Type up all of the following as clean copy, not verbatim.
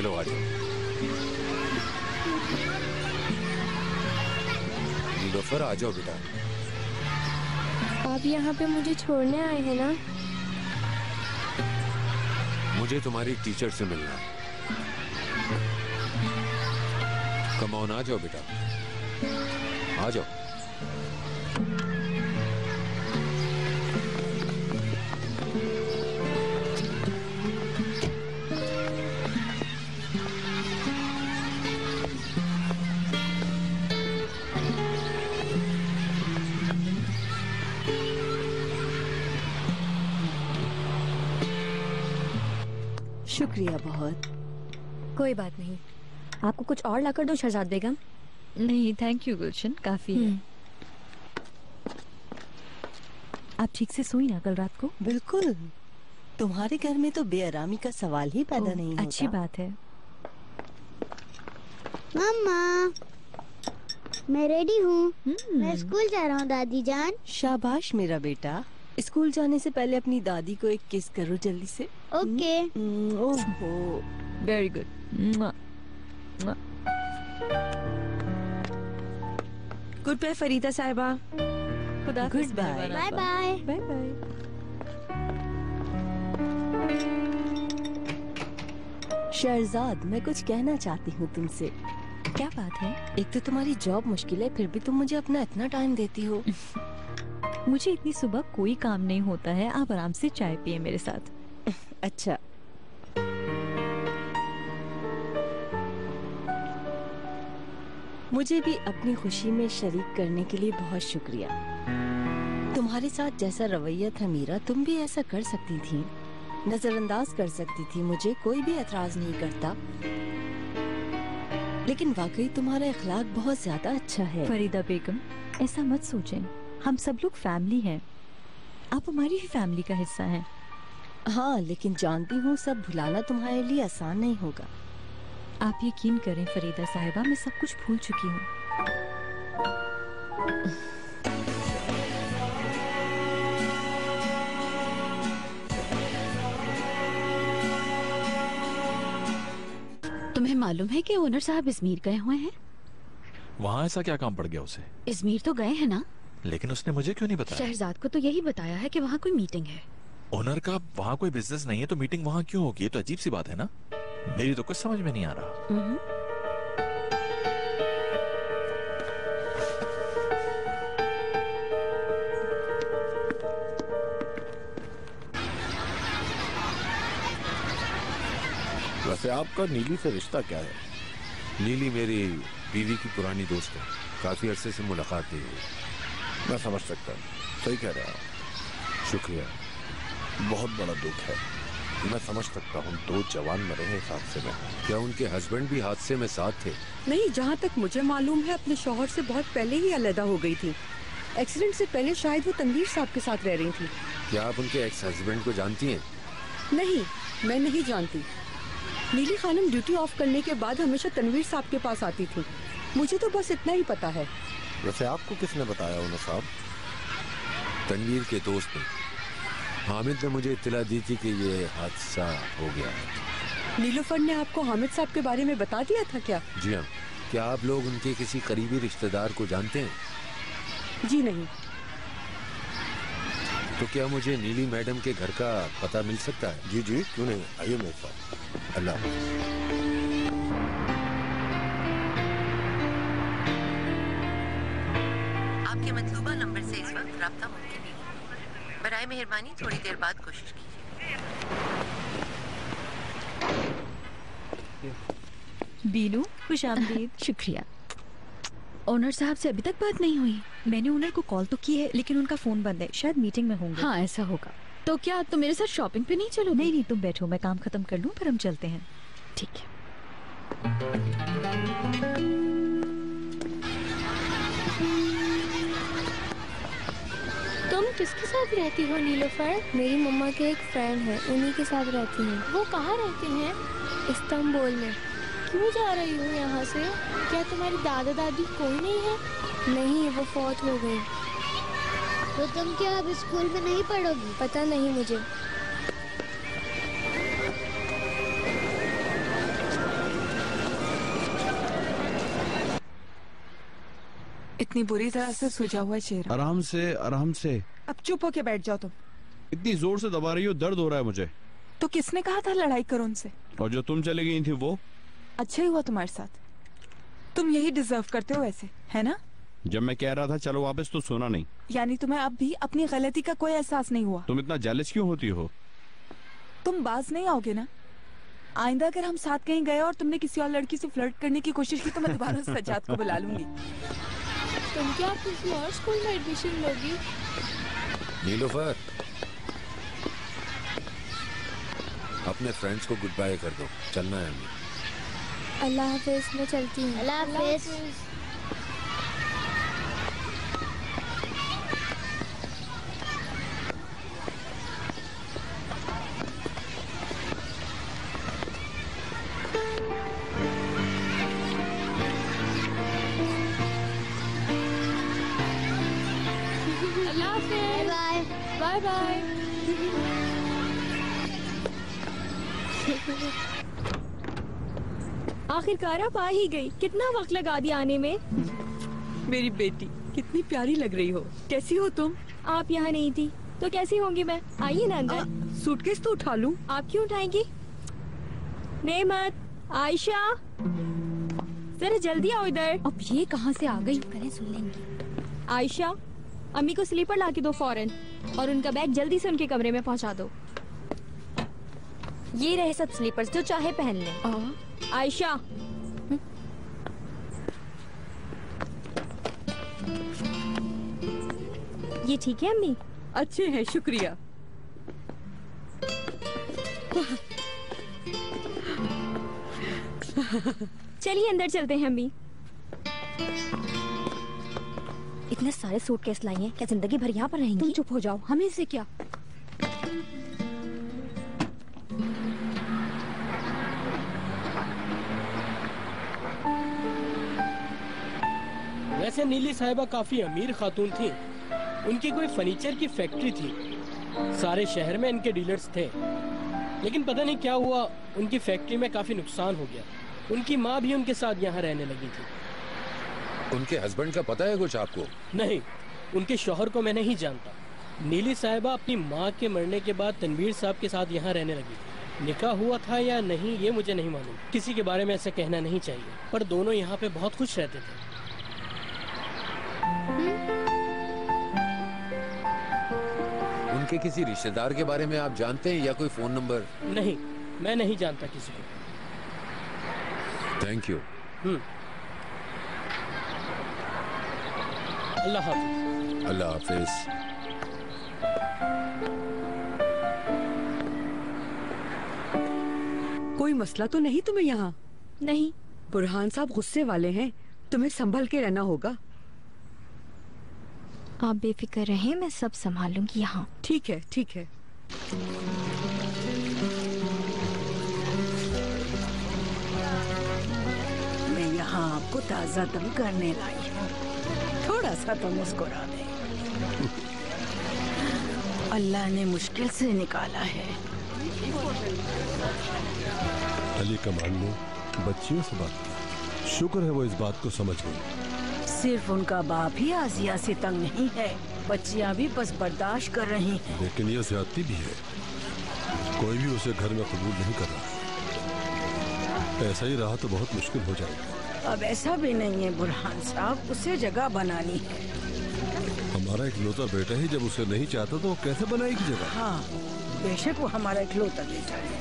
चलो आ जाओ। नीलोफर आ जाओ बेटा। आप यहाँ पे मुझे छोड़ने आए हैं ना? मुझे तुम्हारी टीचर से मिलना है। कम ऑन, आ जाओ बेटा, आ जाओ। शुक्रिया बहुत। कोई बात नहीं। आपको कुछ और लाकर दो शहजाद बेगम? नहीं थैंक यू गुलशन, काफी है। आप ठीक से सोई ना कल रात को? बिल्कुल, तुम्हारे घर में तो बेआरामी का सवाल ही पैदा नहीं होता। अच्छी बात है। मम्मा, मैं रेडी हूँ। मैं स्कूल जा रहा हूँ दादी जान। शाबाश मेरा बेटा। स्कूल जाने से पहले अपनी दादी को एक किस करो जल्दी से। ओके। ओहो, very good. Goodbye Farida साहिबा। खुदा goodbye. Bye bye. Bye bye. Shahzad, मैं कुछ कहना चाहती हूँ तुमसे। क्या बात है? एक तो तुम्हारी जॉब मुश्किल है, फिर भी तुम मुझे अपना इतना टाइम देती हो। मुझे इतनी सुबह कोई काम नहीं होता है। आप आराम से चाय पिए मेरे साथ। अच्छा। मुझे भी अपनी खुशी में शरीक करने के लिए बहुत शुक्रिया। तुम्हारे साथ जैसा रवैया था मेरा, तुम भी ऐसा कर सकती थी, नजरअंदाज कर सकती थी मुझे, कोई भी एतराज नहीं करता। लेकिन वाकई तुम्हारा इखलाक बहुत ज्यादा अच्छा है। फरीदा बेगम, ऐसा मत सोचें, हम सब लोग फैमिली हैं। आप हमारी ही फैमिली का हिस्सा हैं। हाँ, लेकिन जानती हूँ सब भुलाना तुम्हारे लिए आसान नहीं होगा। आप यकीन करें फरीदा साहिबा, मैं सब कुछ भूल चुकी हूँ। तुम्हें मालूम है कि ओनर साहब इजमीर गए हुए हैं? वहाँ ऐसा क्या काम पड़ गया उसे? इजमीर तो गए हैं ना? लेकिन उसने मुझे क्यों नहीं बताया? शहजाद को तो यही बताया है कि वहाँ कोई मीटिंग है। ओनर का वहाँ कोई बिजनेस नहीं है तो मीटिंग वहाँ क्यों होगी? ये तो अजीब सी बात है ना। मेरी तो कुछ समझ में नहीं आ रहा। वैसे आपका नीली से रिश्ता क्या है? नीली मेरी बीवी की पुरानी दोस्त है, काफी अरसे से मुलाकात नहीं हुई। मैं समझ सकता हूँ, सही कह रहे हैं। शुक्रिया। बहुत बड़ा दुख है, मैं समझ सकता हूँ। 2 जवान मरे हैं इस हादसे में। क्या उनके हस्बैंड भी हादसे में साथ थे? नहीं, जहाँ तक मुझे मालूम है अपने शौहर से बहुत पहले ही अलहदा हो गई थी। एक्सीडेंट से पहले शायद वो तनवीर साहब के साथ रह रही थी। क्या आप उनके एक्स हस्बैंड को जानती हैं? नहीं, मैं नहीं जानती। नीली खानम ड्यूटी ऑफ करने के बाद हमेशा तनवीर साहब के पास आती थी। मुझे तो बस इतना ही पता है। वैसे आपको किसने बताया ओनर साहब? तनवीर के दोस्त ने, हामिद ने मुझे इत्तला दी थी कि ये हादसा हो गया है। नीलोफर ने आपको हामिद साहब के बारे में बता दिया था क्या? जी हाँ। क्या आप लोग उनके किसी करीबी रिश्तेदार को जानते हैं? जी नहीं। तो क्या मुझे नीली मैडम के घर का पता मिल सकता है? जी जी, क्यों नहीं, आइए मेरे साथ। अल्लाह। आपके मतलूबा नंबर से इस वक्त राब्ता मुमकिन नहीं है। बराए मेहरबानी थोड़ी देर बाद कोशिश कीजिए। बीनू, खुशामदीद। शुक्रिया। ओनर साहब से अभी तक बात नहीं हुई? मैंने ओनर को कॉल तो की है, लेकिन उनका फोन बंद है, शायद मीटिंग में होंगे। हाँ, ऐसा होगा। तो क्या तुम मेरे साथ शॉपिंग पे नहीं चलोगे? नहीं नहीं, तुम बैठो, मैं काम खत्म कर लूं, फिर हम चलते हैं। ठीक है। तुम किसके साथ रहती हो नीलोफर? मेरी मम्मा के एक फ्रेंड है, उन्हीं के साथ रहती हैं। वो कहाँ रहते हैं? इस्तांबुल में। क्यों जा रही हो यहाँ से? क्या तुम्हारी दादा दादी कोई नहीं है? नहीं, वो फौत हो गई। तो तुम क्या अब स्कूल में नहीं पढ़ोगी? पता नहीं मुझे। इतनी बुरी तरह से सूजा हुआ चेहरा। आराम से, आराम से। अब चुप होके बैठ जाओ तुम। इतनी जोर से दबा रही हो, दर्द हो रहा है मुझे। तो किसने कहा था लड़ाई करो उनसे? और जो तुम चली गई थी वो? अच्छा ही हुआ तुम्हारे साथ। तुम यही डिजर्व करते हो ऐसे, है ना? जब मैं कह रहा था चलो वापस तो सुना नहीं। यानी तुम्हें अब भी अपनी गलती का कोई एहसास नहीं हुआ? तुम इतना जेलस क्यों होती हो? तुम बाज नहीं आओगे ना? आइंदा अगर हम साथ कहीं गए और तुमने किसी और लड़की से फ्लर्ट करने की कोशिश की तो मैं दोबारा सज्जाद को बुला लूंगी। तुम क्या किसी और स्कूल में एडमिशन लोगी? नीलोफर, अपने फ्रेंड्स को गुड बाय कर दो, चलना है हमें। अल्लाह हाफिज, मैं चलती हूँ। अल्लाह हाफिज। अल्लाह हाफिज। Bye bye bye. आखिरकार आप आ ही गई। कितना वक्त लगा दिया आने में। मेरी बेटी कितनी प्यारी लग रही हो। कैसी हो तुम? आप यहाँ नहीं थी तो कैसी होंगी मैं? आइए ना अंदर। सूटकेस तो उठा लूं? आप क्यों उठाएंगी? नेमत, आयशा, जरा जल्दी आओ इधर। अब ये कहाँ से आ गई? करें सुन लेंगी। आयशा, अम्मी को स्लीपर ला के दो फौरन, और उनका बैग जल्दी से उनके कमरे में पहुँचा दो। ये रहे सब स्लीपर्स, जो चाहे पहन लें। आयशा, ये ठीक है अम्मी? अच्छे हैं, शुक्रिया। चलिए अंदर चलते हैं अम्मी। इतने सारे सूटकेस लाई हैं, क्या जिंदगी भर यहाँ पर रहेंगी? तुम चुप हो जाओ, हमें से क्या। वैसे नीली साहिबा काफी अमीर खातून थी। उनकी कोई फर्नीचर की फैक्ट्री थी। सारे शहर में इनके डीलर्स थे, लेकिन पता नहीं क्या हुआ, उनकी फैक्ट्री में काफी नुकसान हो गया। उनकी माँ भी उनके साथ यहाँ रहने लगी थी। उनके हस्बैंड का पता है कुछ आपको? नहीं, उनके शौहर को मैं नहीं जानता। नीली साहिबा अपनी माँ के मरने के बाद तनवीर साहब के साथ यहाँ रहने लगी थी। निकाह हुआ था या नहीं ये मुझे नहीं मालूम, किसी के बारे में ऐसा कहना नहीं चाहिए, पर दोनों यहाँ पे बहुत खुश रहते थे। उनके किसी रिश्तेदार के बारे में आप जानते हैं या कोई फोन नंबर? नहीं, मैं नहीं जानता किसी को। Thank you. अल्लाह हाफिज। अल्लाह हाफिज। कोई मसला तो नहीं तुम्हें यहाँ? नहीं। बुरहान साहब गुस्से वाले हैं, तुम्हें संभल के रहना होगा। आप बेफिक्र रहें, मैं सब संभाल लूंगी यहाँ। ठीक है, ठीक है। मैं यहाँ आपको ताजा दम करने लाई हूँ। थोड़ा सा तो मुस्कुरा दे। अल्लाह ने मुश्किल से निकाला है। अली कमाल ने बच्चियों से बात की। शुक्र है वो इस बात को समझ गई। सिर्फ उनका बाप ही आजिया से तंग नहीं है, बच्चियां भी बस बर्दाश्त कर रही हैं। लेकिन ये ज्यादती भी है। कोई भी उसे घर में कबूल नहीं कर रहा। ऐसा ही रहा तो बहुत मुश्किल हो जाएगा। अब ऐसा भी नहीं है बुरहान साहब, उसे जगह बनानी है। हमारा इकलौता बेटा ही जब उसे नहीं चाहता तो वो कैसे बनाएगी जगह? हाँ, बेशक वो हमारा इकलौता बेटा है,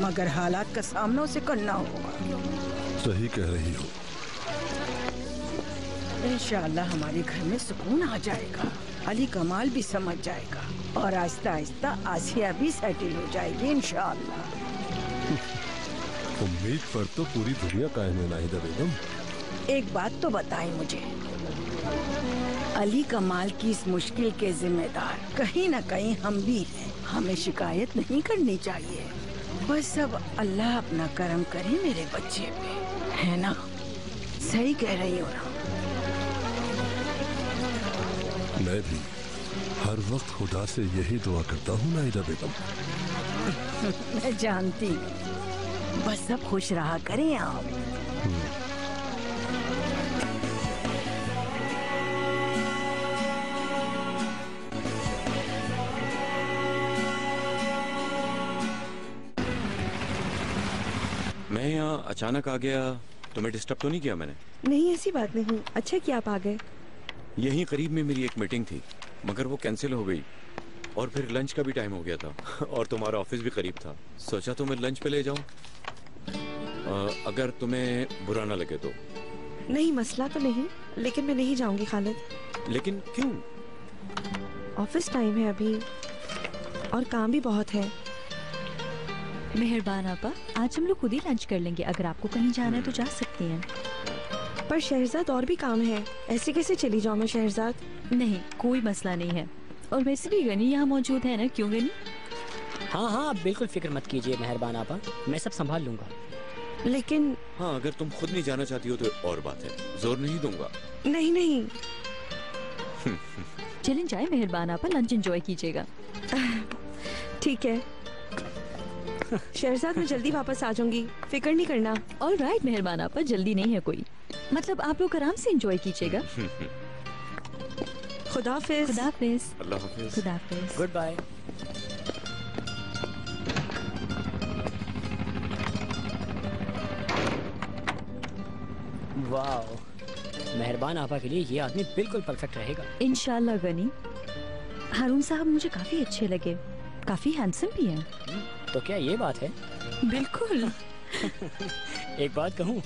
मगर हालात का सामना उसे करना होगा। सही कह रही हो। इंशाअल्लाह हमारे घर में सुकून आ जाएगा। अली कमाल भी समझ जाएगा और आहिस्ता आहिस्ता आसिया भी सेटल हो जाएगी इंशाअल्लाह। उम्मीद पर तो पूरी दुनिया कायम है नाहिदा बेगम। एक बात तो बताएं मुझे, अली कमाल की इस मुश्किल के जिम्मेदार कहीं न कहीं हम भी हैं। हमें शिकायत नहीं करनी चाहिए। बस अब अल्लाह अपना करम करे मेरे बच्चे पे, है ना? सही कह रही हो ना? मैं भी हर वक्त खुदा से यही दुआ करता हूँ नाहिदा बेगम। मैं जानती हूँ, बस सब खुश रहा करें आप। मैं यहाँ अचानक आ गया, तुम्हें डिस्टर्ब तो नहीं किया मैंने? नहीं, ऐसी बात नहीं। अच्छा कि आप आ गए। यहीं करीब में मेरी एक मीटिंग थी, मगर वो कैंसिल हो गई और फिर लंच का भी टाइम हो गया था और तुम्हारा ऑफिस भी करीब था। सोचा तो मैं लंच पे ले जाऊं, अगर तुम्हें बुरा ना लगे तो। नहीं, मसला तो नहीं, लेकिन मैं नहीं जाऊंगी खालिद। लेकिन क्यों? ऑफिस टाइम है अभी और काम भी बहुत है। मेहरबान आपा, आज हम लोग खुद ही लंच कर लेंगे। अगर आपको कहीं जाना है तो जा सकती हैं। पर शहरजाद और भी काम है, ऐसे कैसे चली जाऊँ मैं शहरजाद? नहीं, कोई मसला नहीं है। और वैसे भी गनी यहाँ मौजूद है ना, क्यों गनी? हाँ हाँ, आप बिल्कुल फिक्र मत कीजिए मेहरबान आपा, मैं सब संभाल लूंगा। लेकिन हाँ, अगर तुम खुद नहीं जाना चाहती हो तो और बात है, जोर नहीं दूंगा। नहीं नहीं। चलें जाए मेहरबान आपा, लंच एंजॉय कीजिएगा। ठीक है शहरजाद, मैं जल्दी वापस आ जाऊंगी, फिक्र नहीं करना। ऑल राइट मेहरबान आपा, जल्दी नहीं है कोई, मतलब आप लोग आराम से एंजॉय कीजिएगा। खुदा हाफिज। खुदा हाफिज। अल्लाह हाफिज। खुदा हाफिज। Good bye. वाह, मेहरबान आपा के लिए ये आदमी बिल्कुल परफेक्ट रहेगा। इंशाल्लाह गनी। हारून साहब मुझे काफी अच्छे लगे, काफी हैंडसम भी हैं। तो क्या ये बात है? बिल्कुल। एक बात कहूँ?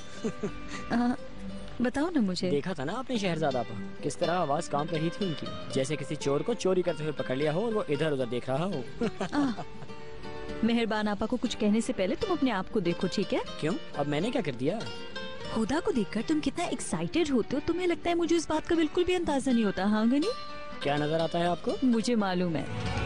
बताओ ना मुझे। देखा था ना आपने शहरजादा पर किस तरह आवाज कांप रही थी उनकी, जैसे किसी चोर को चोरी करते हुए पकड़ लिया हो और वो इधर उधर देख रहा हो। मेहरबान आपा को कुछ कहने से पहले तुम अपने आप को देखो, ठीक है? क्यों? अब मैंने क्या कर दिया? खुदा को देखकर तुम कितना एक्साइटेड होते हो, तुम्हें लगता है मुझे इस बात का बिल्कुल भी अंदाजा नहीं होता। हाँ गनी? क्या नजर आता है आपको? मुझे मालूम है।